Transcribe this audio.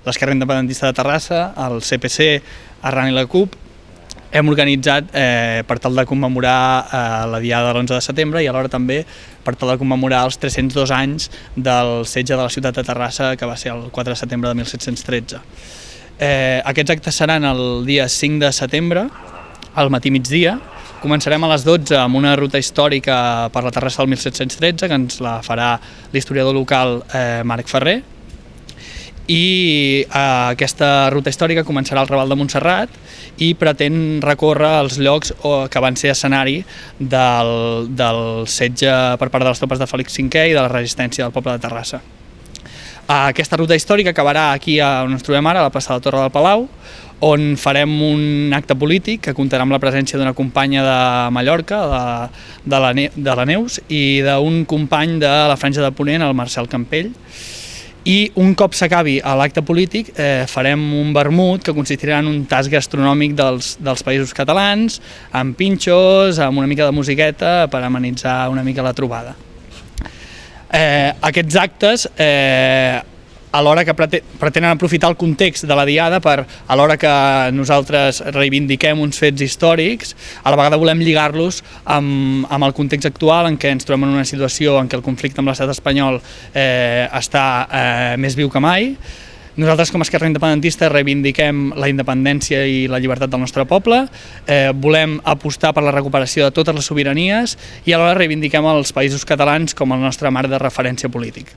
l'Esquerra Independentista de Terrassa, el CPC, Arran i la CUP, hem organitzat per tal de commemorar la Diada de l'11 de setembre i alhora també per tal de commemorar els 302 anys del setge de la ciutat de Terrassa, que va ser el 4 de setembre de 1713. Aquests actes seran el dia 5 de setembre, al matí migdia. Començarem a les 12 amb una ruta històrica per la Terrassa del 1713, que ens la farà l'historiador local Marc Ferrer. I aquesta ruta històrica començarà al Raval de Montserrat i pretén recórrer els llocs que van ser escenari del setge per part de les tropes de Fèlix V i de la resistència del poble de Terrassa. Aquesta ruta històrica acabarà aquí on ens trobem ara, a la plaça de la Torre del Palau, on farem un acte polític que comptarà amb la presència d'una companya de Mallorca, de la Neus, i d'un company de la Franja de Ponent, el Marcel Campell. I un cop s'acabi l'acte polític farem un vermut que consistirà en un tast gastronòmic dels països catalans, amb pinxos, amb una mica de musiqueta per amenitzar una mica la trobada. Aquests actes, alhora que pretenen aprofitar el context de la Diada per, alhora que nosaltres reivindiquem uns fets històrics, a la vegada volem lligar-los amb el context actual en què ens trobem en una situació en què el conflicte amb l'estat espanyol està més viu que mai. Nosaltres, com a Esquerra Independentista, reivindiquem la independència i la llibertat del nostre poble, volem apostar per la recuperació de totes les sobiranies i alhora reivindiquem els països catalans com el nostre marc de referència polític.